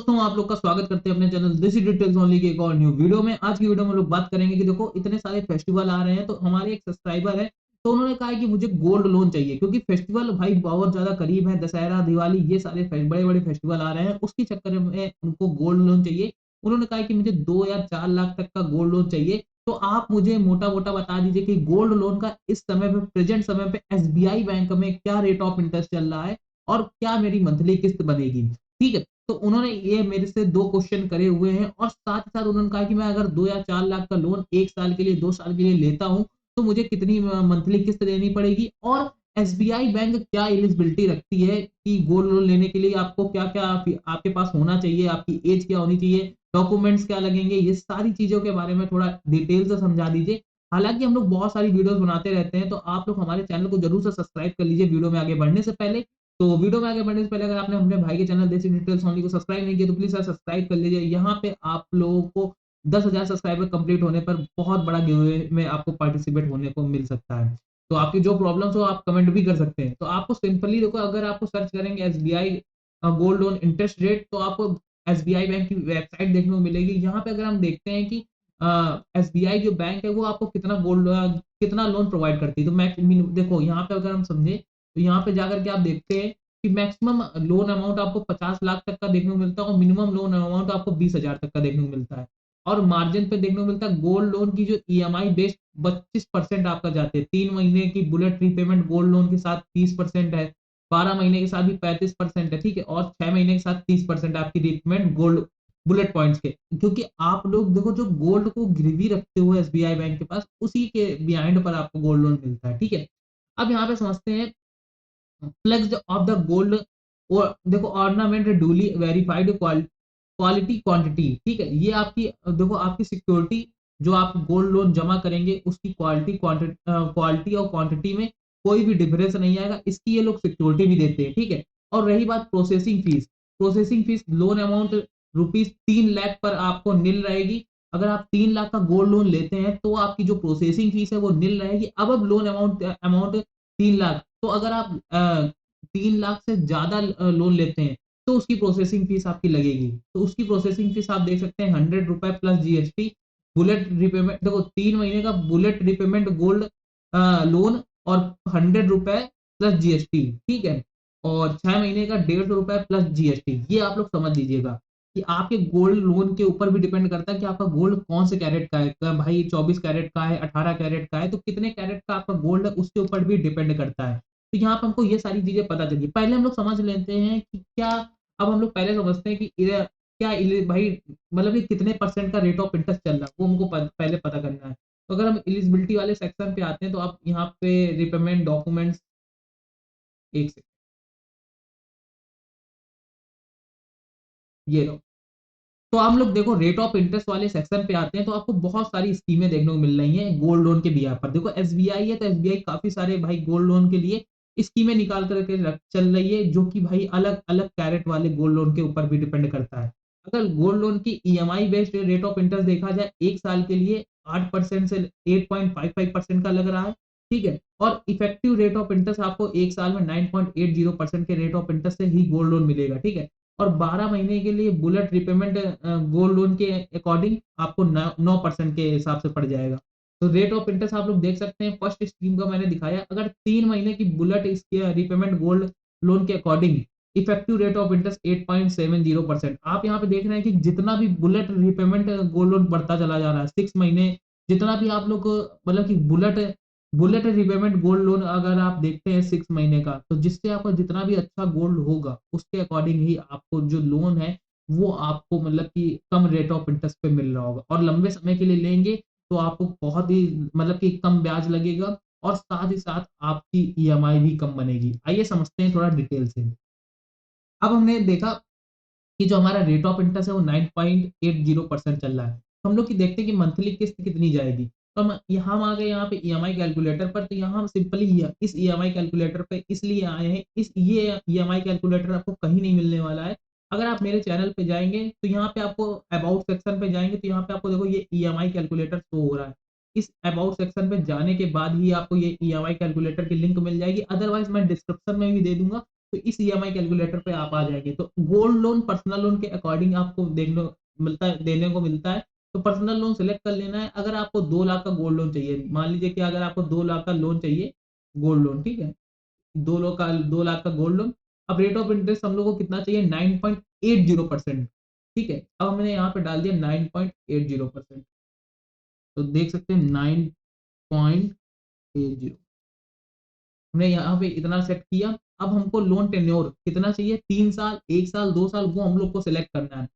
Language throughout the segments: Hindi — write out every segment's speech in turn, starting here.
दोस्तों आप लोग का स्वागत करते हैं अपने चैनल देसी डिटेल्स ओनली के एक और न्यू वीडियो में। आज की वीडियो में हम लोग बात करेंगे कि देखो इतने सारे फेस्टिवल आ रहे हैं, तो हमारे एक सब्सक्राइबर है, तो उन्होंने कहा है कि मुझे गोल्ड लोन चाहिए क्योंकि फेस्टिवल भाई बहुत ज्यादा करीब है। दशहरा, दिवाली, ये सारे बड़े बड़े फेस्टिवल आ रहे हैं, उसकी चक्कर में उनको गोल्ड लोन चाहिए। उन्होंने कहा है कि मुझे 2 या 4 लाख तक का गोल्ड लोन चाहिए। तो आप मुझे मोटा मोटा बता दीजिए कि गोल्ड लोन का इस समय पे, प्रेजेंट समय पे एसबीआई बैंक में क्या रेट ऑफ इंटरेस्ट चल रहा है और क्या मेरी मंथली किस्त बनेगी। ठीक है, तो उन्होंने ये मेरे से 2 क्वेश्चन करे हुए हैं और साथ ही साथ उन्होंने कहा कि मैं अगर 2 या 4 लाख का लोन 1 साल के लिए, 2 साल के लिए लेता हूँ, तो मुझे कितनी मंथली किस्त देनी पड़ेगी और एसबीआई बैंक क्या एलिजिबिलिटी रखती है कि गोल्ड लोन लेने के लिए आपको क्या-क्या आपके पास होना चाहिए, आपकी एज क्या होनी चाहिए, डॉक्यूमेंट्स क्या लगेंगे, ये सारी चीज़ों के बारे में थोड़ा डिटेल से समझा दीजिए। हालाँकि हम लोग बहुत सारी वीडियोज़ बनाते रहते हैं, तो आप लोग हमारे चैनल को ज़रूर से सब्सक्राइब कर लीजिए वीडियो में आगे बढ़ने से पहले। तो वीडियो में आगे बढ़ने से पहले अगर आपने अपने भाई के चैनल देसी डिटेल्स ओनली को सब्सक्राइब नहीं किया तो प्लीज सब्सक्राइब कर लीजिए। यहाँ पे आप लोगों को 10,000 सब्सक्राइबर कंप्लीट होने पर बहुत बड़ा गिव में आपको पार्टिसिपेट होने को मिल सकता है। तो आपकी जो प्रॉब्लम्स हो आप कमेंट भी कर सकते हैं। तो आपको सिंपली देखो, अगर आपको सर्च करेंगे SBI gold loan interest rate, तो आपको एसबीआई बैंक की वेबसाइट देखने को मिलेगी। यहाँ पे अगर हम देखते हैं कि एसबीआई जो बैंक है वो आपको कितना लोन प्रोवाइड करती है, तो मैं देखो यहाँ पे अगर हम समझे तो यहाँ पे जाकर के आप देखते हैं कि मैक्सिमम लोन अमाउंट आपको 50 लाख तक का देखने को मिलता है और मिनिमम लोन अमाउंट आपको 20,000 तक का देखने को मिलता है। और मार्जिन पे देखने को मिलता है गोल्ड लोन की जो ईएमआई बेस्ड 25% आपका जाते हैं। 3 महीने की बुलेट रीपेमेंट गोल्ड लोन के साथ 30% है, 12 महीने के साथ भी 35% है, ठीक है, और 6 महीने के साथ 30% आपकी रीपेमेंट गोल्ड बुलेट पॉइंट्स के। क्योंकि आप लोग देखो, जो गोल्ड को गिरवी रखते हुए एसबीआई बैंक के पास, उसी के बिहाइंड पर आपको गोल्ड लोन मिलता है। ठीक है, अब यहाँ पे समझते हैं फ्लेक्स ऑफ द गोल्ड। और देखो, ornament duly verified quality quantity, ठीक है, ये आपकी देखो आपकी सिक्योरिटी, जो आप गोल्ड लोन जमा करेंगे उसकी क्वालिटी और क्वांटिटी में कोई भी डिफरेंस नहीं आएगा, इसकी ये लोग सिक्योरिटी भी देते हैं। ठीक है, और रही बात processing fees loan amount ₹3 lakh पर आपको नील रहेगी। अगर आप 3 लाख का गोल्ड लोन लेते हैं तो आपकी जो प्रोसेसिंग फीस है वो नील रहेगी। अब लोन अमाउंट अमाउंट 3 लाख, तो अगर आप 3 लाख से ज्यादा लोन लेते हैं तो उसकी प्रोसेसिंग फीस आपकी लगेगी। तो उसकी प्रोसेसिंग फीस आप देख सकते हैं ₹100 प्लस जीएसटी। बुलेट रिपेमेंट देखो, 3 महीने का बुलेट रिपेमेंट गोल्ड लोन और ₹100 प्लस जीएसटी, ठीक है, और 6 महीने का ₹150 प्लस जीएसटी। ये आप लोग समझ लीजिएगा कि आपके गोल्ड लोन के ऊपर भी डिपेंड करता है कि आपका गोल्ड कौन से कैरेट का है। भाई 24 कैरेट का है, 18 कैरेट का है, तो कितने कैरेट का आपका गोल्ड है उसके ऊपर भी डिपेंड करता है। तो यहाँ पे हमको ये सारी चीजें पता चली। पहले हम लोग समझ लेते हैं कि क्या, अब हम लोग पहले समझते हैं कि भाई मतलब कि कितने परसेंट का रेट ऑफ इंटरेस्ट चल रहा है, वो हमको पहले पता करना है। तो अगर हम एलिजिबिलिटी वाले सेक्शन पे आते हैं तो आप यहाँ पे रिपेमेंट डॉक्यूमेंट्स, एक सेकंड, ये लो। तो हम लोग देखो रेट ऑफ इंटरेस्ट वाले सेक्शन पे आते हैं तो आपको बहुत सारी स्कीमें देखने को मिल रही हैं गोल्ड लोन के बिहार पर। देखो एसबीआई है तो एसबीआई काफी सारे भाई गोल्ड लोन के लिए स्कीमें निकाल करके चल रही है, जो कि भाई अलग अलग कैरेट वाले गोल्ड लोन के ऊपर भी डिपेंड करता है। अगर गोल्ड लोन की EMI based rate of interest देखा जाए, 1 साल के लिए 8% से 8.55% का लग रहा है। ठीक है, और इफेक्टिव रेट ऑफ इंटरेस्ट आपको 1 साल में 9.80% के रेट ऑफ इंटरेस्ट से ही गोल्ड लोन मिलेगा। ठीक है, और 12 महीने के लिए बुलेट रिपेमेंट गोल्ड लोन के अकॉर्डिंग आपको 9% के हिसाब से पड़ जाएगा। तो रेट ऑफ इंटरेस्ट आप लोग देख सकते हैं, फर्स्ट स्कीम का मैंने दिखाया। अगर 3 महीने की बुलेट इसके रिपेमेंट गोल्ड लोन के according effective rate of interest 8.70%। आप यहाँ पे देख रहे हैं कि जितना भी बुलेट रिपेमेंट गोल्ड लोन बढ़ता चला जा रहा है, 6 महीने जितना भी आप लोग मतलब कि bullet bullet repayment gold loan अगर आप देखते हैं 6 महीने का, तो जिससे आपका जितना भी अच्छा गोल्ड होगा उसके अकॉर्डिंग ही आपको जो लोन है वो आपको मतलब कि कम रेट ऑफ इंटरेस्ट पे मिल रहा होगा। और लंबे समय के लिए लेंगे तो आपको बहुत ही मतलब कि कम ब्याज लगेगा और साथ ही साथ आपकी ईएमआई भी कम बनेगी। आइए समझते हैं थोड़ा डिटेल से। अब हमने देखा कि जो हमारा रेट ऑफ इंटरेस्ट है वो 9.80% चल रहा है। तो हम लोग की देखते हैं कि मंथली किस्त कितनी जाएगी। तो हम यहाँ आ गए यहाँ पे ईएमआई कैलकुलेटर पर। तो यहाँ हम सिंपली इस ईएमआई कैलकुलेटर पे इसलिए आए हैं, ये ईएमआई कैलकुलेटर आपको कहीं नहीं मिलने वाला है। अगर आप मेरे चैनल पे जाएंगे तो यहाँ पे आपको अबाउट सेक्शन पे जाएंगे तो यहाँ पे आपको देखो ये ईएमआई कैलकुलेटर शो हो रहा है। इस अबाउट सेक्शन पे जाने के बाद ही आपको ये ईएमआई कैलकुलेटर की लिंक मिल जाएगी, अदरवाइज मैं डिस्क्रिप्शन में भी दे दूंगा। तो इस ईएमआई कैलकुलेटर पे आप आ जाएंगे। तो गोल्ड लोन पर्सनल लोन के अकॉर्डिंग आपको देखने मिलता है, देने को मिलता है। तो पर्सनल लोन सिलेक्ट कर लेना है। अगर आपको 2 लाख का गोल्ड लोन चाहिए, मान लीजिए कि अगर आपको 2 लाख का लोन चाहिए, गोल्ड लोन, ठीक है, 2 लाख का गोल्ड लोन। अब रेट ऑफ इंटरेस्ट हम लोग को कितना चाहिए, 9.80%। ठीक है, अब हमने यहाँ पे डाल दिया 9.80%। तो देख सकते हैं 9.80, हमने यहाँ पे इतना सेट किया। अब हमको लोन टेन्योर कितना चाहिए, 3 साल, 1 साल, 2 साल, वो हम लोग को सिलेक्ट करना है।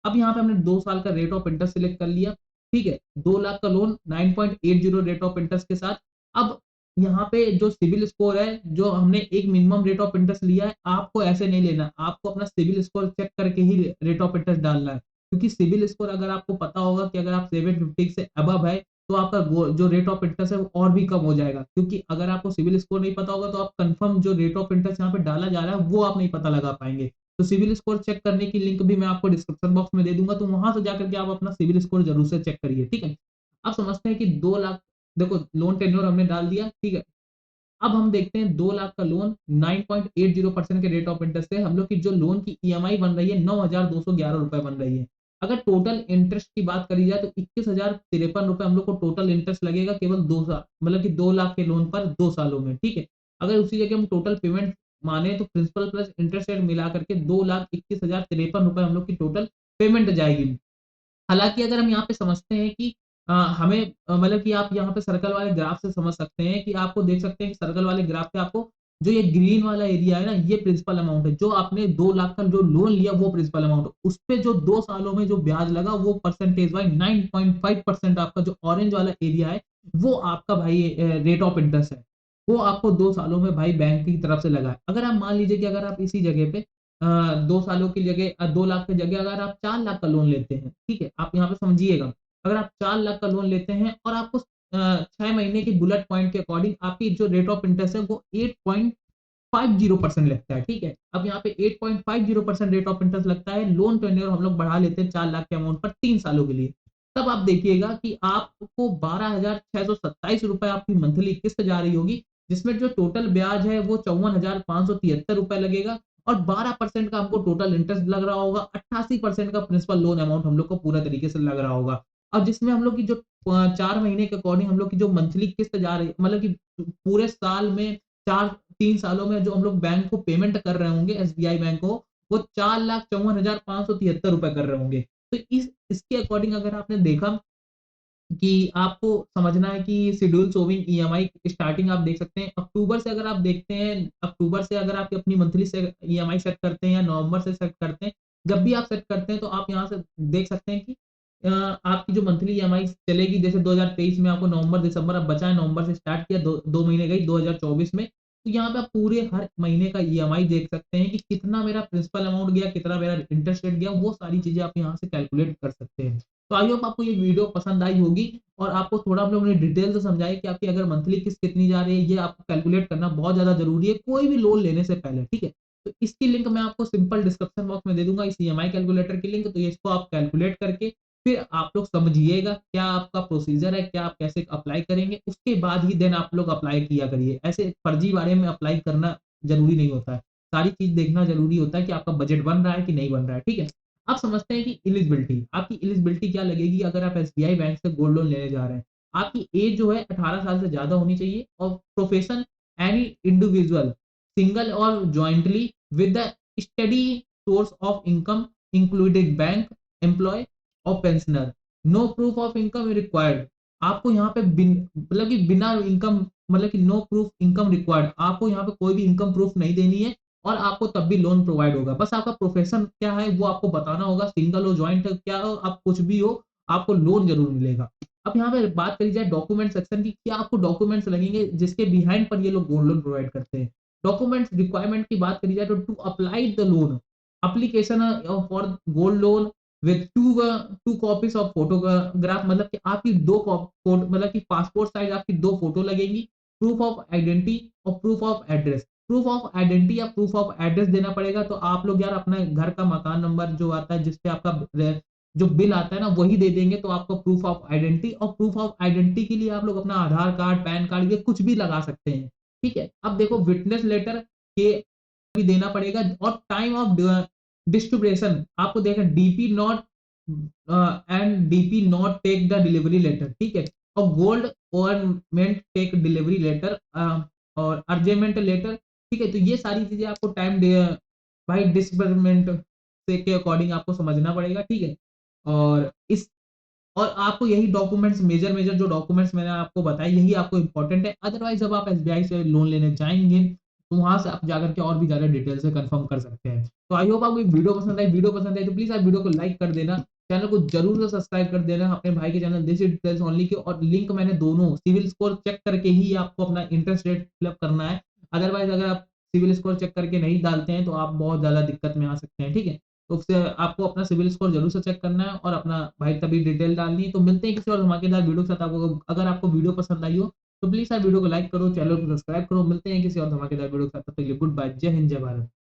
अब यहाँ पे हमने 2 साल का रेट ऑफ इंटरेस्ट सिलेक्ट कर लिया। ठीक है, 2 लाख का लोन 9.80 रेट ऑफ इंटरेस्ट के साथ। अब यहाँ पे जो सिविल स्कोर है, जो हमने एक मिनिमम रेट ऑफ इंटरेस्ट लिया है, आपको ऐसे नहीं लेना, आपको अपना सिविल स्कोर चेक करके ही रेट ऑफ इंटरेस्ट डालना है। क्योंकि सिविल स्कोर अगर आपको पता होगा कि अगर आप 750 से अबव है, तो आपका जो रेट ऑफ इंटरेस्ट है वो और भी कम हो जाएगा। क्योंकि अगर आपको सिविल स्कोर नहीं पता होगा, तो आप कंफर्म जो रेट ऑफ इंटरेस्ट यहाँ पे डाला जा रहा है वो आप नहीं पता लगा पाएंगे। तो सिविल स्कोर चेक करने की लिंक भी मैं आपको डिस्क्रिप्शन बॉक्स में दे दूंगा, तो वहां से जाकर के आप अपना सिविल स्कोर जरूर से चेक करिए। ठीक है, अब समझते हैं कि 2 लाख, देखो लोन टेन्योर हमने डाल दिया। ठीक है, अब हम देखते हैं 2 लाख का लोन 9.80% के रेट ऑफ इंटरेस्ट से हम लोग की जो लोन की ईएमआई बन रही है 9,211 रुपए बन रही है। अगर टोटल इंटरेस्ट की बात करी जाए तो 21,053 रुपए हम लोग को टोटल इंटरेस्ट लगेगा, केवल 2 साल, मतलब कि 2 लाख के लोन पर 2 सालों में। ठीक है, अगर उसी जगह हम टोटल पेमेंट माने, तो प्रिंसिपल प्लस इंटरेस्ट रेट मिला करके 2,21,053 रुपए हम लोग की टोटल पेमेंट जाएगी। हालाँकि अगर हम यहाँ पे समझते हैं कि हमें मतलब कि आप यहाँ पे सर्कल वाले ग्राफ से समझ सकते हैं कि आपको देख सकते हैं कि सर्कल वाले ग्राफ पे आपको जो ये ग्रीन वाला एरिया है ना, ये प्रिंसिपल अमाउंट है। जो आपने 2 लाख का जो लोन लिया वो प्रिंसिपल अमाउंट है। उस पे जो 2 सालों में जो ब्याज लगा वो परसेंटेज वाइज़ 9.5% आपका जो ऑरेंज वाला एरिया है, वो आपका भाई रेट ऑफ इंटरेस्ट है। वो आपको 2 सालों में भाई बैंक की तरफ से लगा है। अगर आप मान लीजिए कि अगर आप इसी जगह पे 2 सालों की जगह 2 लाख की जगह अगर आप 4 लाख का लोन लेते हैं, ठीक है, आप यहाँ पे समझिएगा, अगर आप 4 लाख का लोन लेते हैं और आपको 6 महीने की बुलेट पॉइंट के अकॉर्डिंग आपकी जो रेट ऑफ इंटरेस्ट है वो 8.50% लगता है। ठीक है, अब यहाँ पे 8.50% रेट ऑफ इंटरेस्ट लगता है। लोन टेन्योर हम लोग बढ़ा लेते हैं 4 लाख के अमाउंट पर 3 सालों के लिए। तब आप देखिएगा कि आपको 12,627 रुपए आपकी मंथली किस्त जा रही होगी, जिसमें जो टोटल ब्याज है वो 54,573 रुपए लगेगा, और 12% का हमको टोटल इंटरेस्ट लग रहा होगा, 88% का प्रिंसिपल लोन अमाउंट हम लोग को पूरा तरीके से लग रहा होगा। और जिसमें हम लोग की जो 4 महीने के अकॉर्डिंग हम लोग की जो मंथली किस्त जा रही है, मतलब कि पूरे साल में 3 सालों में जो हम लोग बैंक को पेमेंट कर रहे होंगे, एसबीआई बैंक को, वो 4,54,573 रुपए कर रहे होंगे। तो इसके अकॉर्डिंग अगर आपने देखा कि आपको समझना है कि शेड्यूल शोविंग ईएमआई स्टार्टिंग आप देख सकते हैं अक्टूबर से। अगर आप देखते हैं अक्टूबर से अगर आप अपनी मंथली से ईएमआई सेट करते हैं या नवंबर से सेट करते हैं, जब भी आप सेट करते हैं तो आप यहाँ से देख सकते हैं कि आपकी जो मंथली ईएमआई चलेगी, जैसे 2023 में आपको नवंबर दिसंबर अब बचा है, नवंबर से स्टार्ट किया, दो महीने गई 2024 में, तो यहाँ पे आप पूरे हर महीने का ईएमआई देख सकते हैं कि कितना मेरा प्रिंसिपल अमाउंट गया, कितना मेरा इंटरेस्ट रेट गया, वो सारी चीजें आप यहाँ से कैलकुलेट कर सकते हैं। तो आई होप आपको ये वीडियो पसंद आई होगी, और आपको थोड़ा हम लोगों ने डिटेल से समझाया कि आपकी अगर मंथली किस्त कितनी जा रही है, ये आपको कैलकुलेट करना बहुत ज्यादा जरूरी है कोई भी लोन लेने से पहले। ठीक है, तो इसकी लिंक मैं आपको सिंपल डिस्क्रिप्शन बॉक्स में दे दूंगा, इस ईएमआई कैलकुलेटर की लिंक। तो ये इसको आप कैलकुलेट करके फिर आप लोग समझिएगा क्या आपका प्रोसीजर है, क्या आप कैसे अप्लाई करेंगे, उसके बाद ही देन आप लोग अप्लाई किया करिए। ऐसे फर्जी बारे में अप्लाई करना जरूरी नहीं होता है, सारी चीज देखना जरूरी होता है कि आपका बजट बन रहा है कि नहीं बन रहा है। ठीक है, अब समझते हैं कि एलिजिबिलिटी, आपकी एलिजिबिलिटी क्या लगेगी अगर आप एसबीआई बैंक से गोल्ड लोन लेने जा रहे हैं। आपकी एज जो है 18 साल से ज्यादा होनी चाहिए, और प्रोफेशन एनी इंडिविजुअल सिंगल और jointly with the study source of income included bank employ और pensioner, no proof of income required. आपको यहाँ पे मतलब कि बिना इनकम, मतलब कि नो प्रूफ इनकम रिक्वायर्ड, आपको यहाँ पे कोई भी इनकम प्रूफ नहीं देनी है, और आपको तब भी लोन प्रोवाइड होगा। बस आपका प्रोफेशन क्या है वो आपको बताना होगा, सिंगल हो ज्वाइंट क्या हो, आप कुछ भी हो, आपको लोन जरूर मिलेगा। अब यहाँ पे बात करी जाए डॉक्यूमेंट सेक्शन की, क्या आपको डॉक्यूमेंट्स लगेंगे जिसके बिहाइंड पर ये लोग गोल्ड लोन प्रोवाइड करते हैं। डॉक्यूमेंट्स रिक्वायरमेंट की बात करी जाए तो to apply the loan application for gold loan with two copies of photograph, मतलब कि आपकी मतलब कि पासपोर्ट साइज आपकी 2 फोटो लगेंगी, प्रूफ ऑफ आइडेंटिटी और proof of address. Proof of identity या प्रूफ ऑफ एड्रेस देना पड़ेगा, तो आप लोग यार अपना घर का मकान नंबर जो आता है जिसपे आपका जो बिल आता है ना वही दे देंगे, तो आपको प्रूफ ऑफ आइडेंटिटी, और प्रूफ ऑफ आइडेंटिटी के लिए आप लोग अपना आधार कार्ड, पैन कार्ड, ये कुछ भी लगा सकते हैं। ठीक है, अब देखो विटनेस लेटर के भी देना पड़ेगा, और टाइम ऑफ डिस्ट्रीब्यूशन आपको देखा, DP not and DP not take the delivery letter, ठीक है, और gold government take delivery letter और अर्जेंटमेंट लेटर, ठीक है। तो ये सारी चीजें आपको टाइम भाई डिस्बर्समेंट से के अकॉर्डिंग आपको समझना पड़ेगा, ठीक है। और इस और आपको यही डॉक्यूमेंट्स, मेजर मेजर जो डॉक्यूमेंट्स मैंने आपको बताए, यही आपको इंपॉर्टेंट है। अदरवाइज जब आप एसबीआई से लोन लेने जाएंगे तो वहां से आप जाकर के और भी ज्यादा डिटेल से कंफर्म कर सकते हैं। तो आई होप आपको वीडियो पसंद आई, वीडियो पसंद आई तो प्लीज आप वीडियो को लाइक कर देना, चैनल को जरूर से सब्सक्राइब कर देना अपने भाई के चैनल देसी डिटेल्स ओनली के। और लिंक मैंने दोनों सिविल स्कोर चेक करके ही आपको अपना इंटरेस्ट रेट फिलअप करना है। अदरवाइज अगर आप सिविल स्कोर चेक करके नहीं डालते हैं तो आप बहुत ज्यादा दिक्कत में आ सकते हैं, ठीक है। तो उससे आपको अपना सिविल स्कोर जरूर से चेक करना है और अपना भाई तभी डिटेल डालनी है। तो मिलते हैं किसी और धमाकेदार वीडियो के साथ। आपको अगर आपको वीडियो पसंद आई हो तो प्लीज आप वीडियो को लाइक करो, चैनल को सब्सक्राइब करो। मिलते हैं किसी और धमाकेदार वीडियो के साथ, तब तक के लिए गुड बाय, जय हिंद, जय भारत।